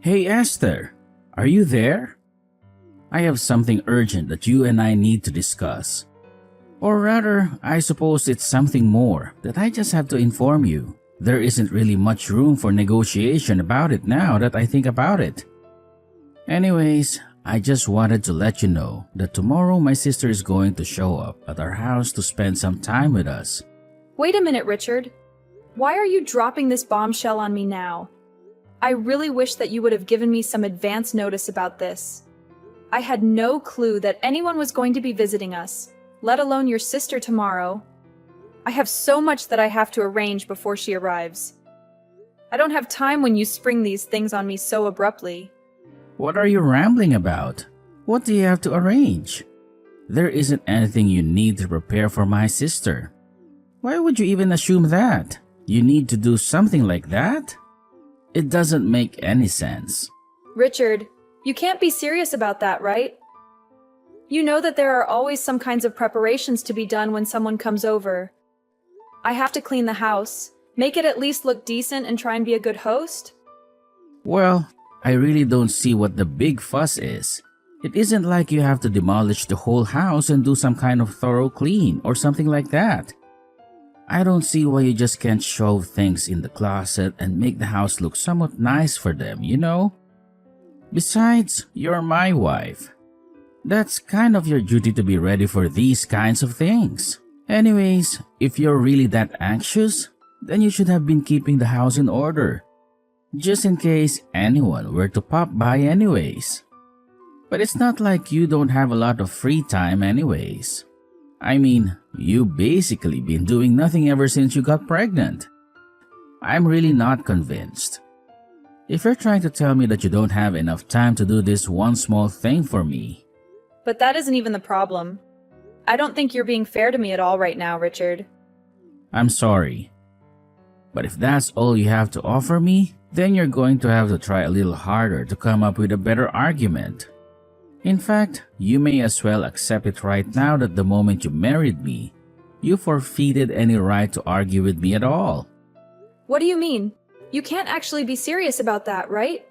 Hey Esther, are you there? I have something urgent that you and I need to discuss. Or rather, I suppose it's something more that I just have to inform you. There isn't really much room for negotiation about it now that I think about it. Anyways, I just wanted to let you know that tomorrow my sister is going to show up at our house to spend some time with us. Wait a minute, Richard. Why are you dropping this bombshell on me now? I really wish that you would have given me some advance notice about this. I had no clue that anyone was going to be visiting us, let alone your sister tomorrow. I have so much that I have to arrange before she arrives. I don't have time when you spring these things on me so abruptly. What are you rambling about? What do you have to arrange? There isn't anything you need to prepare for my sister. Why would you even assume that? You need to do something like that? It doesn't make any sense. Richard, you can't be serious about that, right? You know that there are always some kinds of preparations to be done when someone comes over. I have to clean the house, make it at least look decent, and try and be a good host. Well, I really don't see what the big fuss is. It isn't like you have to demolish the whole house and do some kind of thorough clean or something like that. I don't see why you just can't shove things in the closet and make the house look somewhat nice for them, you know? Besides, you're my wife. That's kind of your duty to be ready for these kinds of things. Anyways, if you're really that anxious, then you should have been keeping the house in order, just in case anyone were to pop by anyways. But it's not like you don't have a lot of free time anyways. I mean, you basically been doing nothing ever since you got pregnant. I'm really not convinced. If you're trying to tell me that you don't have enough time to do this one small thing for me. But that isn't even the problem. I don't think you're being fair to me at all right now, Richard. I'm sorry. But if that's all you have to offer me, then you're going to have to try a little harder to come up with a better argument. In fact, you may as well accept it right now that the moment you married me, you forfeited any right to argue with me at all. What do you mean? You can't actually be serious about that, right?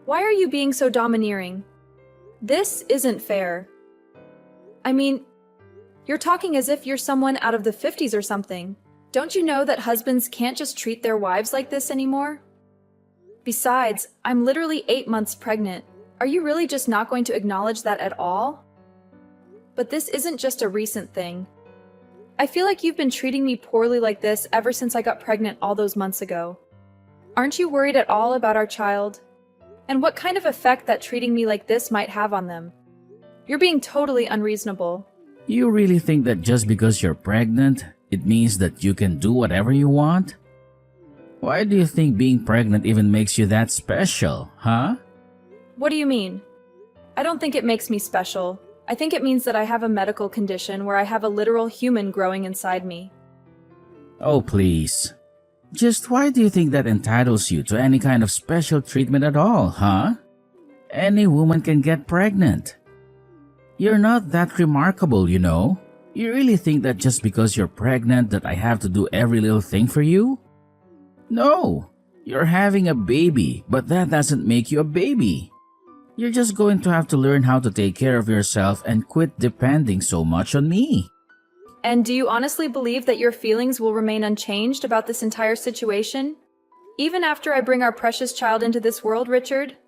Why are you being so domineering? This isn't fair. I mean, you're talking as if you're someone out of the 50s or something. Don't you know that husbands can't just treat their wives like this anymore? Besides, I'm literally 8 months pregnant. Are you really just not going to acknowledge that at all? But this isn't just a recent thing. I feel like you've been treating me poorly like this ever since I got pregnant all those months ago. Aren't you worried at all about our child? And what kind of effect that treating me like this might have on them? You're being totally unreasonable. You really think that just because you're pregnant, it means that you can do whatever you want? Why do you think being pregnant even makes you that special, huh? What do you mean? I don't think it makes me special. I think it means that I have a medical condition where I have a literal human growing inside me. Oh, please. Just why do you think that entitles you to any kind of special treatment at all, huh? Any woman can get pregnant. You're not that remarkable, you know. You really think that just because you're pregnant that I have to do every little thing for you? No, you're having a baby, but that doesn't make you a baby. You're just going to have to learn how to take care of yourself and quit depending so much on me. And do you honestly believe that your feelings will remain unchanged about this entire situation? Even after I bring our precious child into this world, Richard?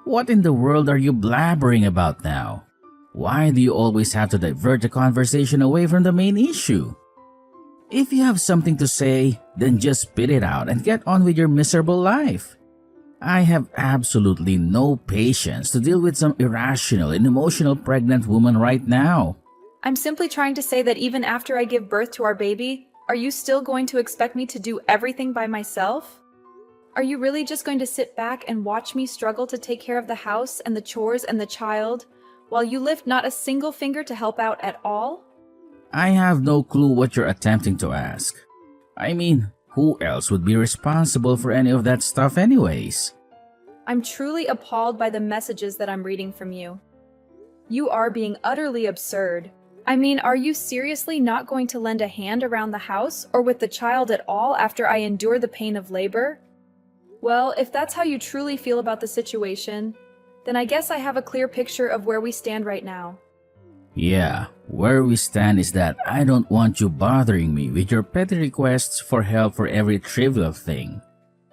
What in the world are you blabbering about now? Why do you always have to divert the conversation away from the main issue? If you have something to say, then just spit it out and get on with your miserable life. I have absolutely no patience to deal with some irrational and emotional pregnant woman right now. I'm simply trying to say that even after I give birth to our baby, are you still going to expect me to do everything by myself? Are you really just going to sit back and watch me struggle to take care of the house and the chores and the child, while you lift not a single finger to help out at all? I have no clue what you're attempting to ask. I mean, who else would be responsible for any of that stuff anyways? I'm truly appalled by the messages that I'm reading from you. You are being utterly absurd. I mean, are you seriously not going to lend a hand around the house or with the child at all after I endure the pain of labor? Well, if that's how you truly feel about the situation, then I guess I have a clear picture of where we stand right now. Yeah, where we stand is that I don't want you bothering me with your petty requests for help for every trivial thing.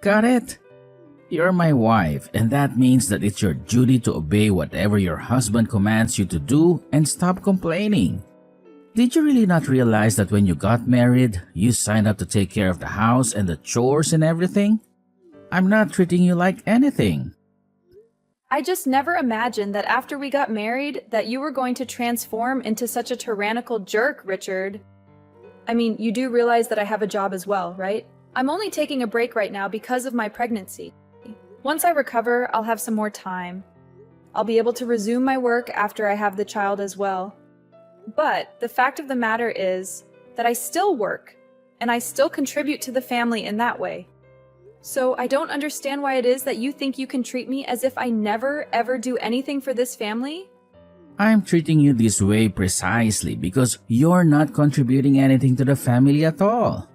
Got it? You're my wife, and that means that it's your duty to obey whatever your husband commands you to do and stop complaining. Did you really not realize that when you got married, you signed up to take care of the house and the chores and everything? I'm not treating you like anything. I just never imagined that after we got married that you were going to transform into such a tyrannical jerk, Richard. I mean, you do realize that I have a job as well, right? I'm only taking a break right now because of my pregnancy. Once I recover, I'll have some more time. I'll be able to resume my work after I have the child as well. But the fact of the matter is that I still work, and I still contribute to the family in that way. So I don't understand why it is that you think you can treat me as if I never ever do anything for this family. I'm treating you this way precisely because you're not contributing anything to the family at all.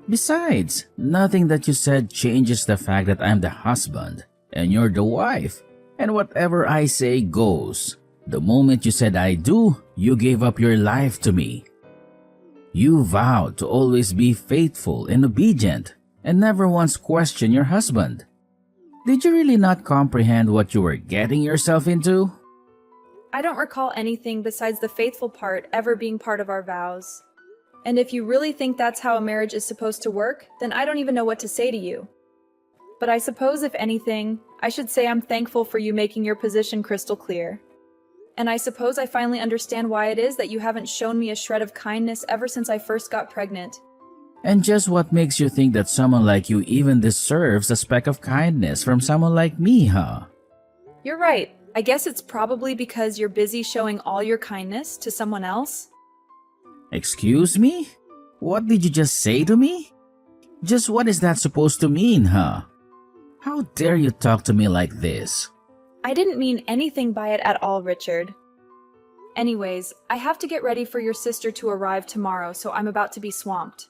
Besides, nothing that you said changes the fact that I'm the husband and you're the wife, and whatever I say goes. The moment you said I do, you gave up your life to me. You vowed to always be faithful and obedient and never once question your husband. Did you really not comprehend what you were getting yourself into? I don't recall anything besides the faithful part ever being part of our vows. And if you really think that's how a marriage is supposed to work, then I don't even know what to say to you. But I suppose if anything, I should say I'm thankful for you making your position crystal clear. And I suppose I finally understand why it is that you haven't shown me a shred of kindness ever since I first got pregnant. And just what makes you think that someone like you even deserves a speck of kindness from someone like me, huh? You're right. I guess it's probably because you're busy showing all your kindness to someone else. Excuse me? What did you just say to me? Just what is that supposed to mean, huh? How dare you talk to me like this? I didn't mean anything by it at all, Richard. Anyways, I have to get ready for your sister to arrive tomorrow, so I'm about to be swamped.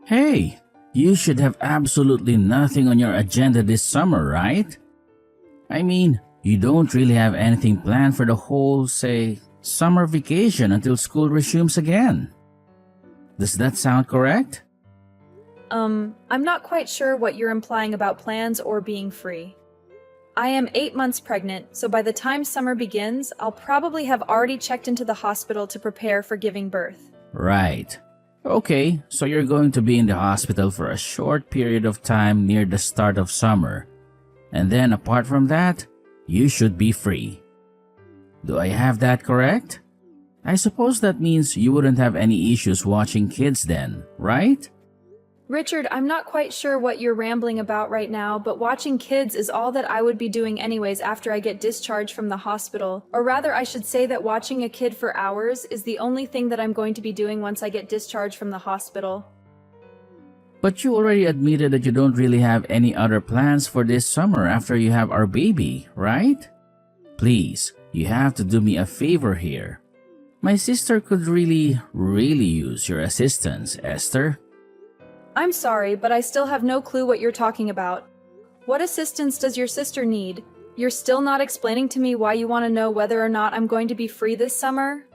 Hey, you should have absolutely nothing on your agenda this summer, right? I mean, you don't really have anything planned for the whole, say, summer vacation until school resumes again. Does that sound correct? I'm not quite sure what you're implying about plans or being free. I am 8 months pregnant, so by the time summer begins, I'll probably have already checked into the hospital to prepare for giving birth. Right. Okay, so you're going to be in the hospital for a short period of time near the start of summer. And then apart from that, you should be free. Do I have that correct? I suppose that means you wouldn't have any issues watching kids then, right? Richard, I'm not quite sure what you're rambling about right now, but watching kids is all that I would be doing anyways after I get discharged from the hospital. Or rather, I should say that watching a kid for hours is the only thing that I'm going to be doing once I get discharged from the hospital. But you already admitted that you don't really have any other plans for this summer after you have our baby, right? Please, you have to do me a favor here. My sister could really use your assistance, Esther. I'm sorry, but I still have no clue what you're talking about. What assistance does your sister need? You're still not explaining to me why you want to know whether or not I'm going to be free this summer?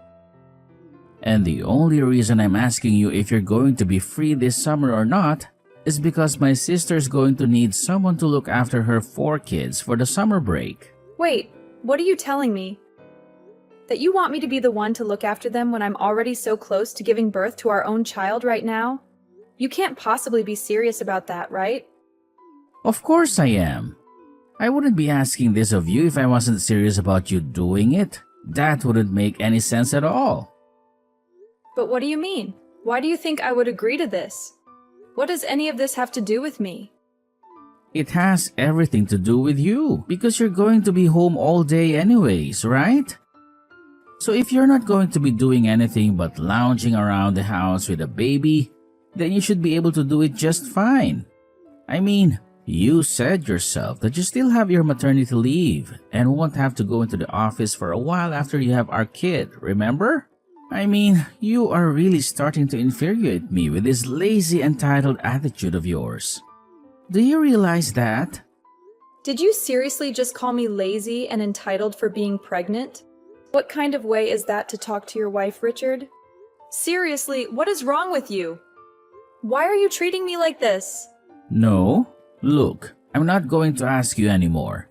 And the only reason I'm asking you if you're going to be free this summer or not is because my sister's going to need someone to look after her 4 kids for the summer break. Wait, what are you telling me? That you want me to be the one to look after them when I'm already so close to giving birth to our own child right now? You can't possibly be serious about that, right? Of course I am. I wouldn't be asking this of you if I wasn't serious about you doing it. That wouldn't make any sense at all. But what do you mean? Why do you think I would agree to this? What does any of this have to do with me? It has everything to do with you because you're going to be home all day anyways, right? So if you're not going to be doing anything but lounging around the house with a baby, then you should be able to do it just fine. I mean, you said yourself that you still have your maternity leave and won't have to go into the office for a while after you have our kid, remember? I mean, you are really starting to infuriate me with this lazy, entitled attitude of yours. Do you realize that? Did you seriously just call me lazy and entitled for being pregnant? What kind of way is that to talk to your wife, Richard? Seriously, what is wrong with you? Why are you treating me like this? No. Look, I'm not going to ask you anymore.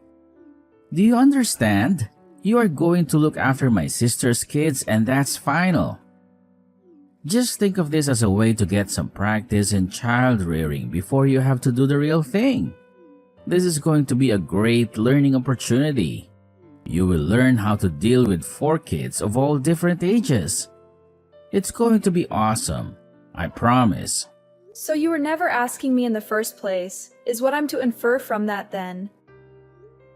Do you understand? You are going to look after my sister's kids and that's final. Just think of this as a way to get some practice in child rearing before you have to do the real thing. This is going to be a great learning opportunity. You will learn how to deal with 4 kids of all different ages. It's going to be awesome, I promise. So you were never asking me in the first place, is what I'm to infer from that then?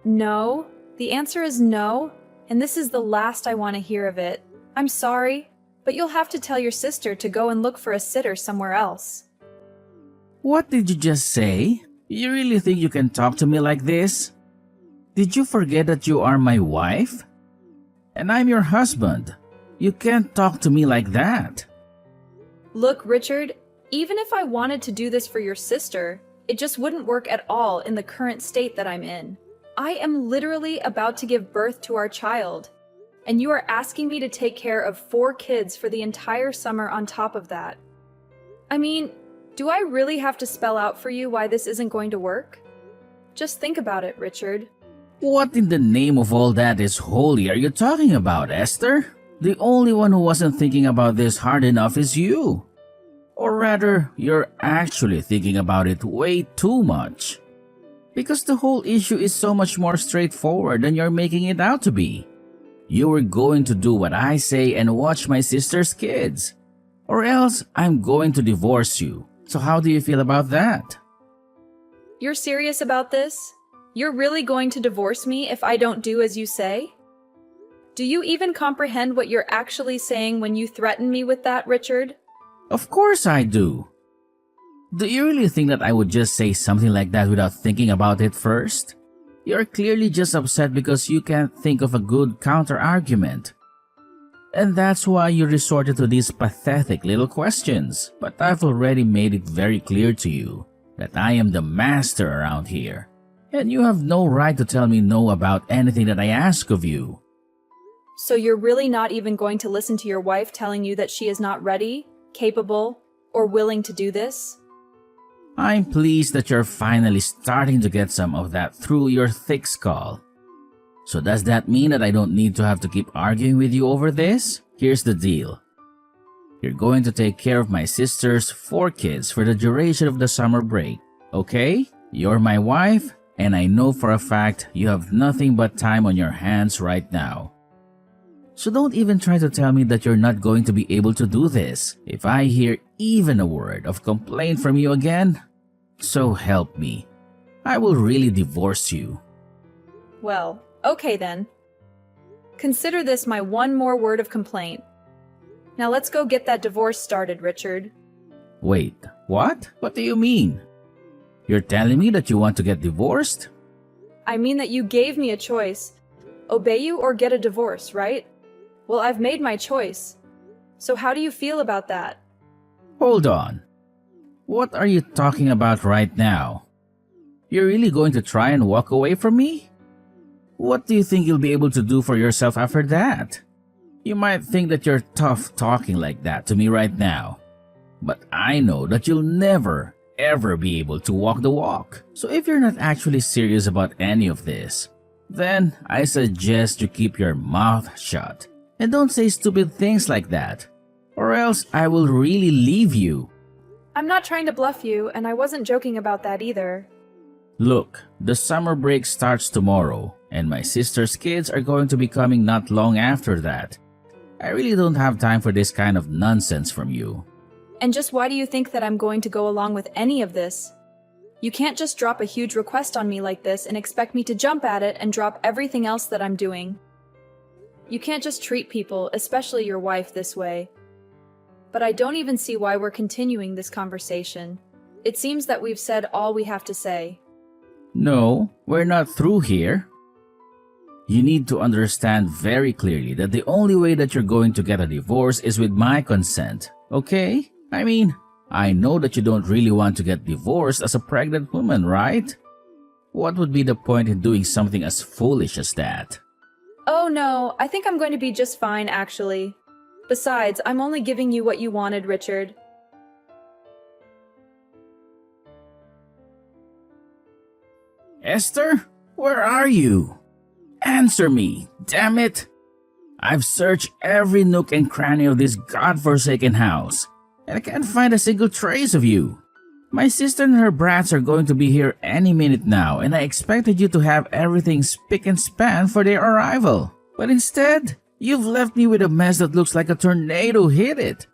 No, the answer is no, and this is the last I want to hear of it. I'm sorry, but you'll have to tell your sister to go and look for a sitter somewhere else. What did you just say? You really think you can talk to me like this? Did you forget that you are my wife? And I'm your husband. You can't talk to me like that. Look, Richard, even if I wanted to do this for your sister, it just wouldn't work at all in the current state that I'm in. I am literally about to give birth to our child, and you are asking me to take care of 4 kids for the entire summer on top of that. I mean, do I really have to spell out for you why this isn't going to work? Just think about it, Richard. What in the name of all that is holy are you talking about, Esther? The only one who wasn't thinking about this hard enough is you. Or rather, you're actually thinking about it way too much. Because the whole issue is so much more straightforward than you're making it out to be. You were going to do what I say and watch my sister's kids. Or else, I'm going to divorce you. So how do you feel about that? You're serious about this? You're really going to divorce me if I don't do as you say? Do you even comprehend what you're actually saying when you threaten me with that, Richard? Of course I do. Do you really think that I would just say something like that without thinking about it first? You're clearly just upset because you can't think of a good counter-argument. And that's why you resorted to these pathetic little questions. But I've already made it very clear to you that I am the master around here. And you have no right to tell me no about anything that I ask of you. So you're really not even going to listen to your wife telling you that she is not ready, capable, or willing to do this? I'm pleased that you're finally starting to get some of that through your thick skull. So does that mean that I don't need to have to keep arguing with you over this? Here's the deal. You're going to take care of my sister's 4 kids for the duration of the summer break, okay? You're my wife, and I know for a fact you have nothing but time on your hands right now. So don't even try to tell me that you're not going to be able to do this. If I hear even a word of complaint from you again, so help me, I will really divorce you. Well, okay then. Consider this my one more word of complaint. Now let's go get that divorce started, Richard. Wait, what? What do you mean? You're telling me that you want to get divorced? I mean that you gave me a choice. Obey you or get a divorce, right? Well, I've made my choice. So how do you feel about that? Hold on. What are you talking about right now? You're really going to try and walk away from me? What do you think you'll be able to do for yourself after that? You might think that you're tough talking like that to me right now. But I know that you'll never, ever be able to walk the walk. So if you're not actually serious about any of this, then I suggest you keep your mouth shut. And don't say stupid things like that, or else I will really leave you. I'm not trying to bluff you, and I wasn't joking about that either. Look, the summer break starts tomorrow, and my sister's kids are going to be coming not long after that. I really don't have time for this kind of nonsense from you. And just why do you think that I'm going to go along with any of this? You can't just drop a huge request on me like this and expect me to jump at it and drop everything else that I'm doing. You can't just treat people, especially your wife, this way. But I don't even see why we're continuing this conversation. It seems that we've said all we have to say. No, we're not through here. You need to understand very clearly that the only way that you're going to get a divorce is with my consent, okay? I mean, I know that you don't really want to get divorced as a pregnant woman, right? What would be the point in doing something as foolish as that? Oh no, I think I'm going to be just fine, actually. Besides, I'm only giving you what you wanted, Richard. Esther, where are you? Answer me, damn it! I've searched every nook and cranny of this godforsaken house, and I can't find a single trace of you. My sister and her brats are going to be here any minute now, and I expected you to have everything spick and span for their arrival. But instead, you've left me with a mess that looks like a tornado hit it.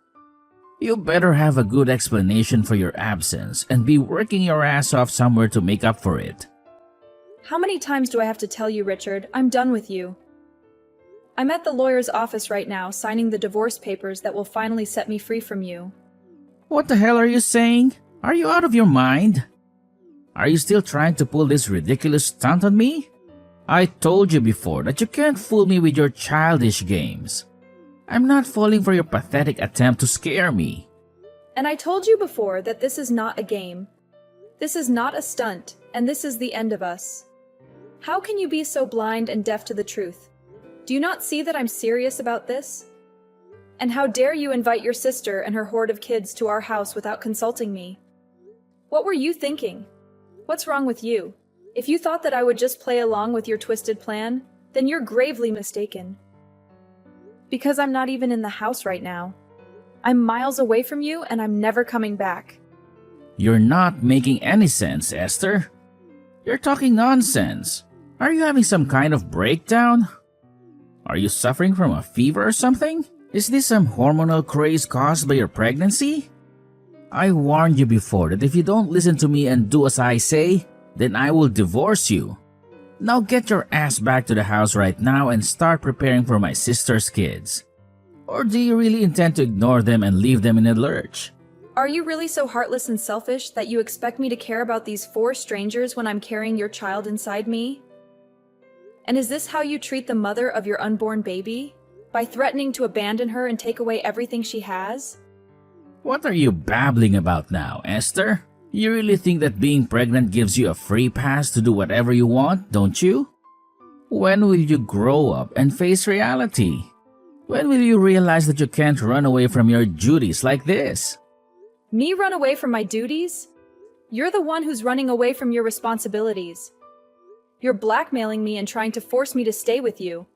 You better have a good explanation for your absence and be working your ass off somewhere to make up for it. How many times do I have to tell you, Richard? I'm done with you. I'm at the lawyer's office right now, signing the divorce papers that will finally set me free from you. What the hell are you saying? Are you out of your mind? Are you still trying to pull this ridiculous stunt on me? I told you before that you can't fool me with your childish games. I'm not falling for your pathetic attempt to scare me. And I told you before that this is not a game. This is not a stunt, and this is the end of us. How can you be so blind and deaf to the truth? Do you not see that I'm serious about this? And how dare you invite your sister and her horde of kids to our house without consulting me? What were you thinking? What's wrong with you? If you thought that I would just play along with your twisted plan, then you're gravely mistaken. Because I'm not even in the house right now. I'm miles away from you and I'm never coming back. You're not making any sense, Esther. You're talking nonsense. Are you having some kind of breakdown? Are you suffering from a fever or something? Is this some hormonal craze caused by your pregnancy? I warned you before that if you don't listen to me and do as I say, then I will divorce you. Now get your ass back to the house right now and start preparing for my sister's kids. Or do you really intend to ignore them and leave them in a lurch? Are you really so heartless and selfish that you expect me to care about these 4 strangers when I'm carrying your child inside me? And is this how you treat the mother of your unborn baby? By threatening to abandon her and take away everything she has? What are you babbling about now, Esther? You really think that being pregnant gives you a free pass to do whatever you want, don't you? When will you grow up and face reality? When will you realize that you can't run away from your duties like this? Me run away from my duties? You're the one who's running away from your responsibilities. You're blackmailing me and trying to force me to stay with you.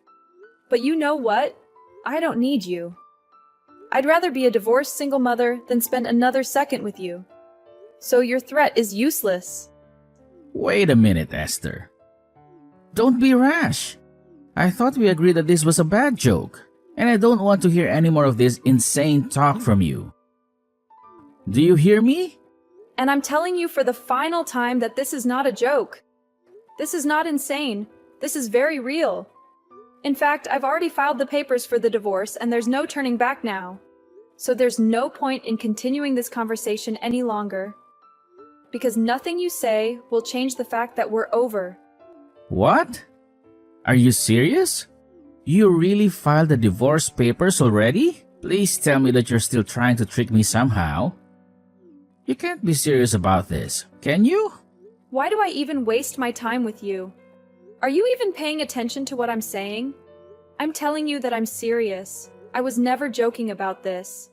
But you know what? I don't need you. I'd rather be a divorced single mother than spend another second with you. So your threat is useless. Wait a minute, Esther. Don't be rash. I thought we agreed that this was a bad joke, and I don't want to hear any more of this insane talk from you. Do you hear me? And I'm telling you for the final time that this is not a joke. This is not insane. This is very real. In fact, I've already filed the papers for the divorce and there's no turning back now. So there's no point in continuing this conversation any longer. Because nothing you say will change the fact that we're over. What? Are you serious? You really filed the divorce papers already? Please tell me that you're still trying to trick me somehow. You can't be serious about this, can you? Why do I even waste my time with you? Are you even paying attention to what I'm saying? I'm telling you that I'm serious. I was never joking about this.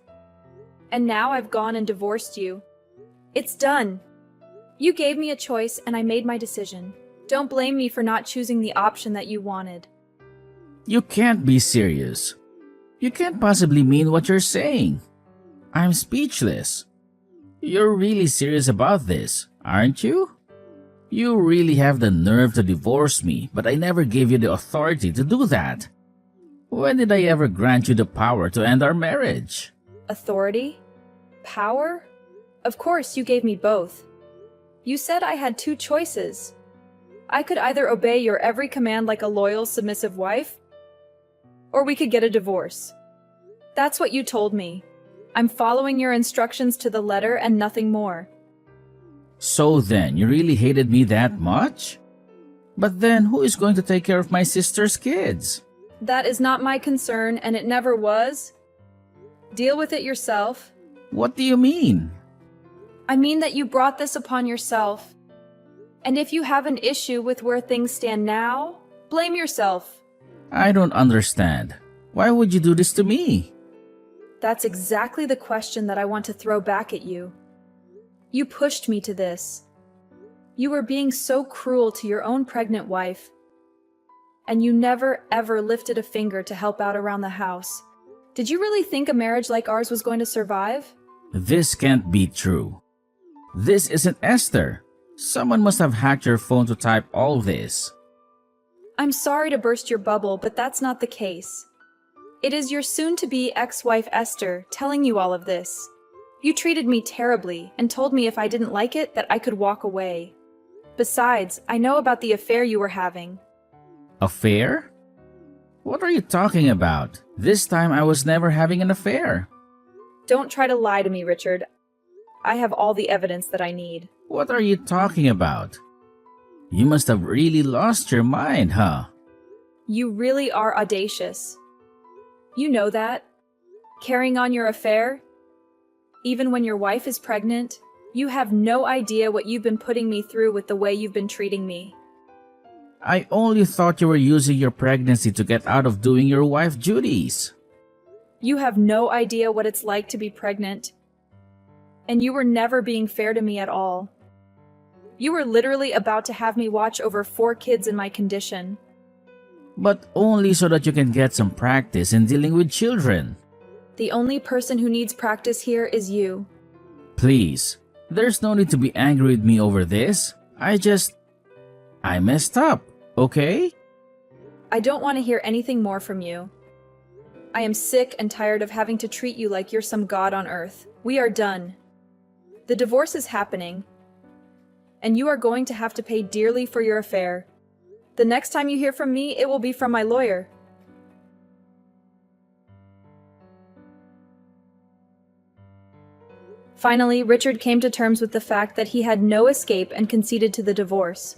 And now I've gone and divorced you. It's done. You gave me a choice and I made my decision. Don't blame me for not choosing the option that you wanted. You can't be serious. You can't possibly mean what you're saying. I'm speechless. You're really serious about this, aren't you? You really have the nerve to divorce me, but I never gave you the authority to do that. When did I ever grant you the power to end our marriage? Authority? Power? Of course, you gave me both. You said I had 2 choices. I could either obey your every command like a loyal, submissive wife, or we could get a divorce. That's what you told me. I'm following your instructions to the letter and nothing more. So then, you really hated me that much? But then who is going to take care of my sister's kids? That is not my concern, and it never was. Deal with it yourself. What do you mean? I mean that you brought this upon yourself. And if you have an issue with where things stand now, blame yourself. I don't understand. Why would you do this to me? That's exactly the question that I want to throw back at you. You pushed me to this. You were being so cruel to your own pregnant wife. And you never, ever lifted a finger to help out around the house. Did you really think a marriage like ours was going to survive? This can't be true. This isn't Esther. Someone must have hacked your phone to type all this. I'm sorry to burst your bubble, but that's not the case. It is your soon-to-be ex-wife Esther telling you all of this. You treated me terribly and told me if I didn't like it that I could walk away. Besides, I know about the affair you were having. Affair? What are you talking about? This time I was never having an affair. Don't try to lie to me, Richard. I have all the evidence that I need. What are you talking about? You must have really lost your mind, huh? You really are audacious. You know that. Carrying on your affair, even when your wife is pregnant, you have no idea what you've been putting me through with the way you've been treating me. I only thought you were using your pregnancy to get out of doing your wife duties. You have no idea what it's like to be pregnant. And you were never being fair to me at all. You were literally about to have me watch over 4 kids in my condition. But only so that you can get some practice in dealing with children. The only person who needs practice here is you. Please, there's no need to be angry with me over this. I messed up, okay? I don't want to hear anything more from you. I am sick and tired of having to treat you like you're some god on earth. We are done. The divorce is happening, and you are going to have to pay dearly for your affair. The next time you hear from me, it will be from my lawyer. Finally, Richard came to terms with the fact that he had no escape and conceded to the divorce.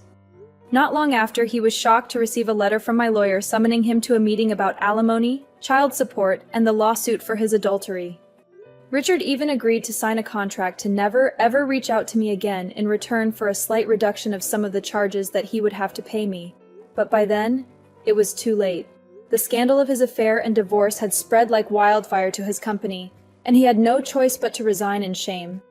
Not long after, he was shocked to receive a letter from my lawyer summoning him to a meeting about alimony, child support, and the lawsuit for his adultery. Richard even agreed to sign a contract to never, ever reach out to me again in return for a slight reduction of some of the charges that he would have to pay me. But by then, it was too late. The scandal of his affair and divorce had spread like wildfire to his company, and he had no choice but to resign in shame.